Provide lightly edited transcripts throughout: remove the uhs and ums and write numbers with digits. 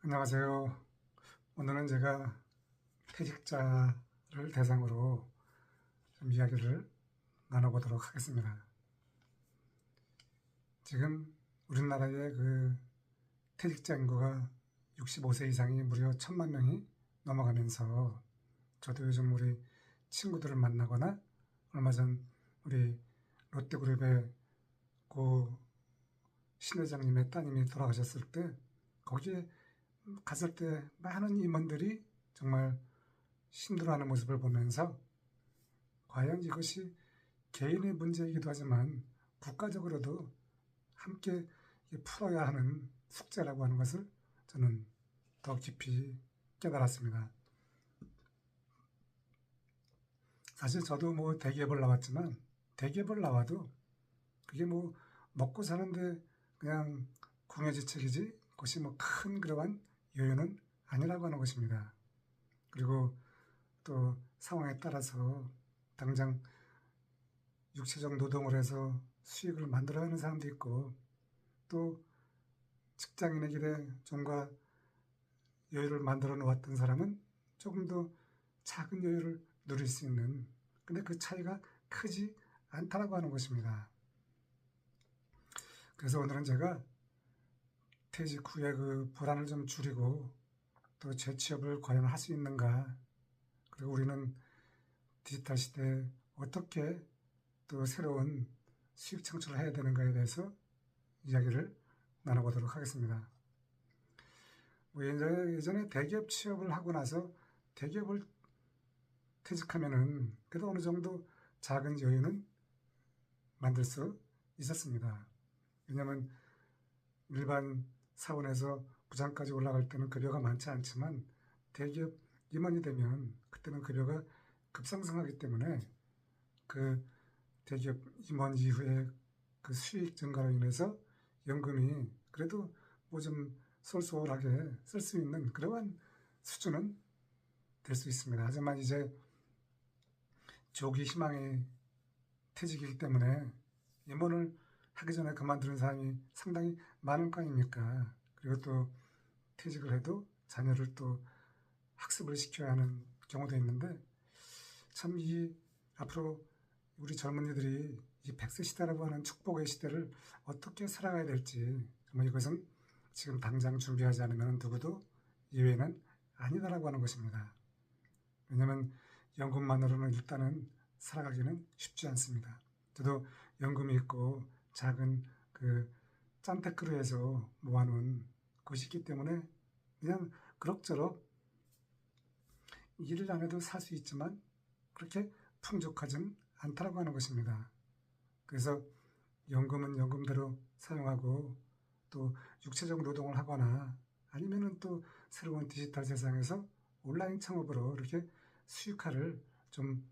안녕하세요. 오늘은 제가 퇴직자를 대상으로 좀 이야기를 나눠보도록 하겠습니다. 지금 우리나라의 그 퇴직자 인구가 65세 이상이 무려 1,000만 명이 넘어가면서 저도 요즘 우리 친구들을 만나거나 얼마 전 우리 롯데그룹의 고 신회장님의 따님이 돌아가셨을 때 거기에 갔을 때 많은 임원들이 정말 힘들어하는 모습을 보면서 과연 이것이 개인의 문제이기도 하지만 국가적으로도 함께 풀어야 하는 숙제라고 하는 것을 저는 더 깊이 깨달았습니다. 사실 저도 뭐 대기업을 나왔지만 대기업을 나와도 그게 뭐 먹고 사는데 그냥 궁여지책이지 그것이 뭐 큰 그러한 요인은 아니라고 하는 것입니다. 그리고 또 상황에 따라서 당장 육체적 노동을 해서 수익을 만들어가는 사람도 있고 또 직장인의 길에 좀과 여유를 만들어 놓았던 사람은 조금 더 작은 여유를 누릴 수 있는 근데 그 차이가 크지 않다라고 하는 것입니다. 그래서 오늘은 제가 퇴직 후에 그 불안을 좀 줄이고 또 재취업을 과연 할 수 있는가 그리고 우리는 디지털 시대에 어떻게 또 새로운 수익 창출을 해야 되는가에 대해서 이야기를 나눠보도록 하겠습니다. 뭐 예전에 대기업 취업을 하고 나서 대기업을 퇴직하면은 그래도 어느 정도 작은 여유는 만들 수 있었습니다. 왜냐하면 일반 사원에서 부장까지 올라갈 때는 급여가 많지 않지만 대기업 임원이 되면 그때는 급여가 급상승하기 때문에 그 대기업 임원 이후에 그 수익 증가로 인해서 연금이 그래도 뭐 좀 쏠쏠하게 쓸 수 있는 그러한 수준은 될 수 있습니다. 하지만 이제 조기 희망의 퇴직이기 때문에 임원을 하기 전에 그만두는 사람이 상당히 많을 거 아닙니까? 그리고 또 퇴직을 해도 자녀를 또 학습을 시켜야 하는 경우도 있는데 참 이 앞으로 우리 젊은이들이 이 100세 시대라고 하는 축복의 시대를 어떻게 살아가야 될지 정말 이것은 지금 당장 준비하지 않으면 누구도 이외는 아니다라고 하는 것입니다. 왜냐하면 연금만으로는 일단은 살아가기는 쉽지 않습니다. 저도 연금이 있고 작은 그 짠테크로 해서 모아놓은 것이 있기 때문에 그냥 그럭저럭 일을 안 해도 살 수 있지만 그렇게 풍족하진 않다라고 하는 것입니다. 그래서 연금은 연금대로 사용하고 또 육체적 노동을 하거나 아니면은 또 새로운 디지털 세상에서 온라인 창업으로 이렇게 수익화를 좀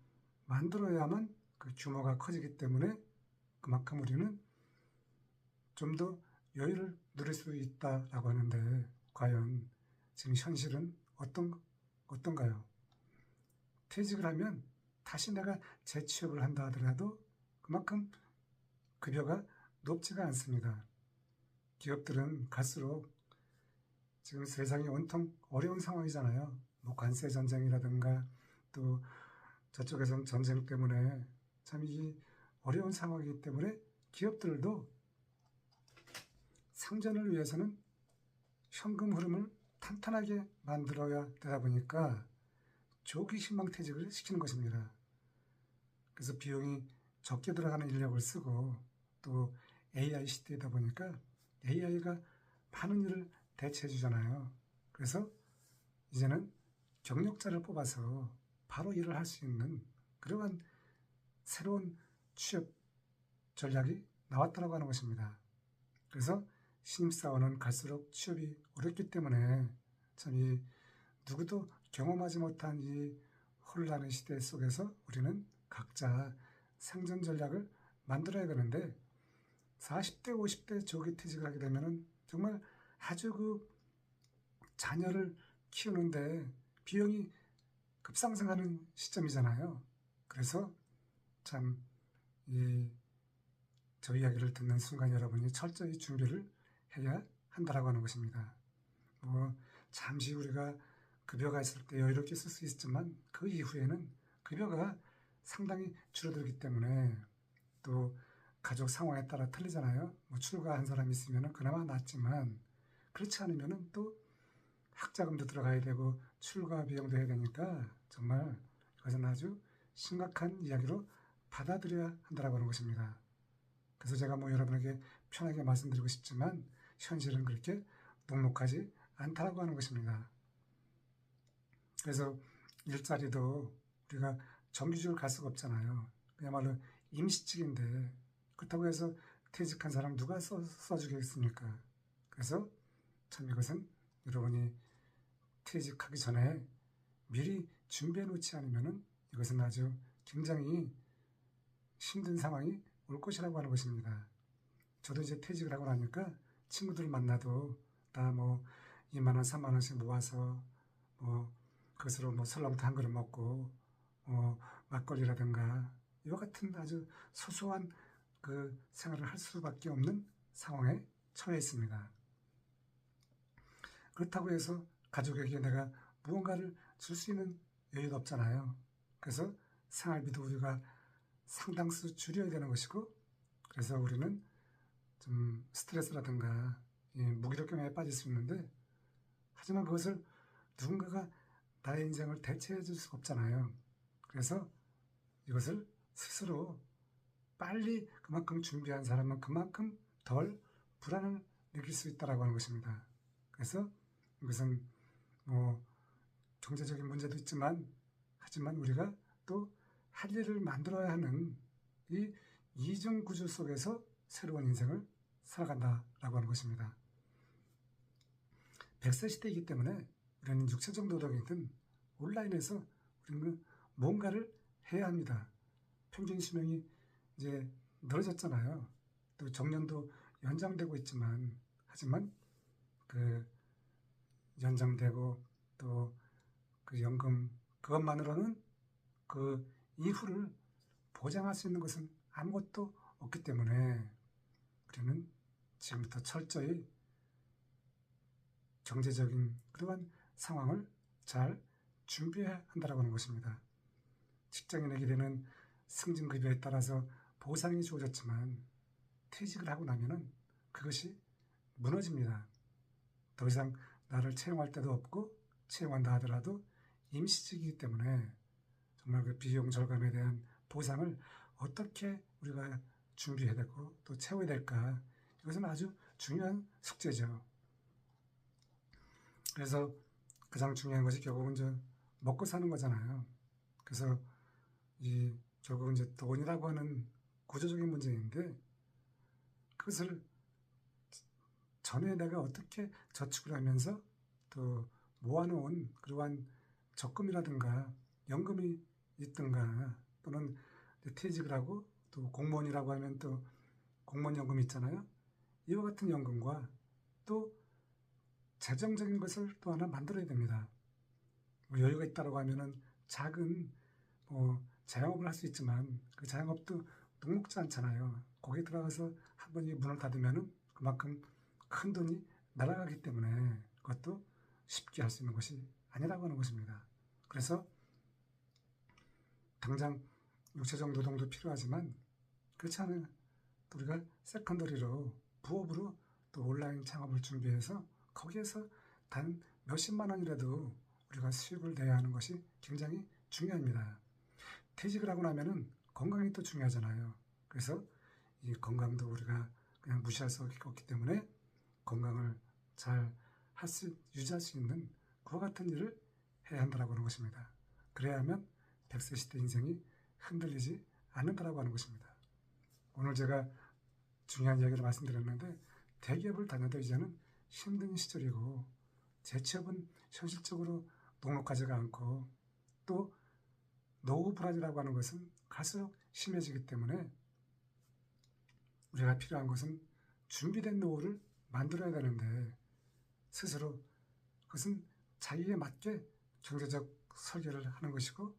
만들어야만 그 규모가 커지기 때문에 그만큼 우리는 좀 더 여유를 누릴 수 있다라고 하는데 과연 지금 현실은 어떤가요? 퇴직을 하면 다시 내가 재취업을 한다 하더라도 그만큼 급여가 높지가 않습니다. 기업들은 갈수록 지금 세상이 온통 어려운 상황이잖아요. 뭐 관세 전쟁이라든가 또 저쪽에서는 전쟁 때문에 참 이 어려운 상황이기 때문에 기업들도 상전을 위해서는 현금 흐름을 탄탄하게 만들어야 되다 보니까 조기 희망퇴직을 시키는 것입니다. 그래서 비용이 적게 들어가는 인력을 쓰고 또 AI 시대이다 보니까 AI가 많은 일을 대체해 주잖아요. 그래서 이제는 경력자를 뽑아서 바로 일을 할 수 있는 그러한 새로운 취업 전략이 나왔다고 하는 것입니다. 그래서 신입사원은 갈수록 취업이 어렵기 때문에 참 이 누구도 경험하지 못한 이 혼란의 시대 속에서 우리는 각자 생존 전략을 만들어야 되는데 40대, 50대 조기 퇴직을 하게 되면 정말 아주 그 자녀를 키우는데 비용이 급상승하는 시점이잖아요. 그래서 참 저 이야기를 듣는 순간 여러분이 철저히 준비를 해야 한다라고 하는 것입니다. 뭐 잠시 우리가 급여가 있을 때 여유롭게 쓸 수 있지만 그 이후에는 급여가 상당히 줄어들기 때문에 또 가족 상황에 따라 틀리잖아요. 뭐 출가한 사람이 있으면 그나마 낫지만 그렇지 않으면 또 학자금도 들어가야 되고 출가 비용도 해야 되니까 정말 이것은 아주 심각한 이야기로 받아들여야 한다고 하는 것입니다. 그래서 제가 뭐 여러분에게 편하게 말씀드리고 싶지만 현실은 그렇게 녹록하지 않다고 하는 것입니다. 그래서 일자리도 우리가 정규직으로 갈 수가 없잖아요. 그야말로 임시직인데 그렇다고 해서 퇴직한 사람 누가 써주겠습니까? 그래서 참 이것은 여러분이 퇴직하기 전에 미리 준비해 놓지 않으면 이것은 아주 굉장히 힘든 상황이 올 것이라고 하는 것입니다. 저도 이제 퇴직을 하고 나니까 친구들 만나도 다 뭐 2만 원, 3만 원씩 모아서 뭐 그것으로 뭐 설렁탕 한 그릇 먹고 막걸리라든가 이와 같은 아주 소소한 그 생활을 할 수밖에 없는 상황에 처해 있습니다. 그렇다고 해서 가족에게 내가 무언가를 줄 수 있는 여유가 없잖아요. 그래서 생활비도 우리가 상당수 줄여야 되는 것이고 그래서 우리는 좀 스트레스라든가 무기력감에 빠질 수 있는데 하지만 그것을 누군가가 나의 인생을 대체해 줄 수가 없잖아요. 그래서 이것을 스스로 빨리 그만큼 준비한 사람은 그만큼 덜 불안을 느낄 수 있다고 하는 것입니다. 그래서 이것은 뭐 경제적인 문제도 있지만 하지만 우리가 또 할 일을 만들어야 하는 이 이중 구조 속에서 새로운 인생을 살아간다라고 하는 것입니다. 100세 시대이기 때문에 우리는 육체적 노동이든 온라인에서 우리는 뭔가를 해야 합니다. 평균 수명이 이제 늘어졌잖아요. 또 정년도 연장되고 있지만 하지만 그 연장되고 또 그 연금 그것만으로는 그 이후를 보장할 수 있는 것은 아무것도 없기 때문에 우리는 지금부터 철저히 경제적인 그러한 상황을 잘 준비해야 한다고 하는 것입니다. 직장인에게 되는 승진급여에 따라서 보상이 주어졌지만 퇴직을 하고 나면은 그것이 무너집니다. 더 이상 나를 채용할 데도 없고 채용한다 하더라도 임시직이기 때문에 정말 그 비용 절감에 대한 보상을 어떻게 우리가 준비해야 되고 또 채워야 될까 이것은 아주 중요한 숙제죠. 그래서 가장 중요한 것이 결국은 이제 먹고 사는 거잖아요. 그래서 이 결국은 이제 돈이라고 하는 구조적인 문제인데 그것을 전에 내가 어떻게 저축을 하면서 또 모아놓은 그러한 적금이라든가 연금이 있든가 또는 퇴직을 하고 또 공무원이라고 하면 또 공무원연금이 있잖아요. 이와 같은 연금과 또 재정적인 것을 또 하나 만들어야 됩니다. 뭐 여유가 있다고 하면은 작은 자영업을 할 수 있지만 그 자영업도 녹록지 않잖아요. 거기에 들어가서 한 번 이 문을 닫으면은 그만큼 큰 돈이 날아가기 때문에 그것도 쉽게 할 수 있는 것이 아니라고 하는 것입니다. 그래서 당장 육체적 노동도 필요하지만 그렇지 않은 우리가 세컨더리로 부업으로 또 온라인 창업을 준비해서 거기에서 단 몇십만 원이라도 우리가 수익을 내야 하는 것이 굉장히 중요합니다. 퇴직을 하고 나면은 건강이 또 중요하잖아요. 그래서 이 건강도 우리가 그냥 무시할 수 없기 때문에 건강을 잘 유지할 수 있는 그와 같은 일을 해야 한다고 하는 것입니다. 그래야만 100세 시대 인생이 흔들리지 않는다고 하는 것입니다. 오늘 제가 중요한 이야기를 말씀드렸는데 대기업을 다녀도 이제는 힘든 시절이고 재취업은 현실적으로 녹록하지가 않고 또 노후 불안이라고 하는 것은 갈수록 심해지기 때문에 우리가 필요한 것은 준비된 노후를 만들어야 되는데 스스로 그것은 자기에 맞게 경제적 설계를 하는 것이고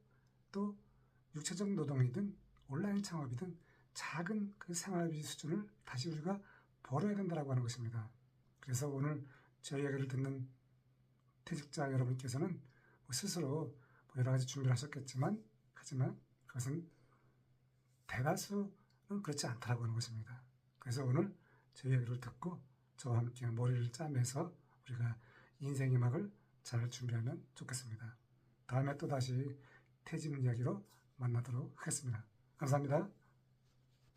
또 육체적 노동이든 온라인 창업이든 작은 그 생활비 수준을 다시 우리가 벌어야 된다고 하는 것입니다. 그래서 오늘 저 이야기를 듣는 퇴직자 여러분께서는 뭐 스스로 뭐 여러 가지 준비를 하셨겠지만, 하지만 그것은 대다수는 그렇지 않다라고 하는 것입니다. 그래서 오늘 제 이야기를 듣고 저와 함께 머리를 짜매서 우리가 인생의 막을 잘 준비하면 좋겠습니다. 다음에 또 다시 퇴직 이야기로 만나도록 하겠습니다. 감사합니다.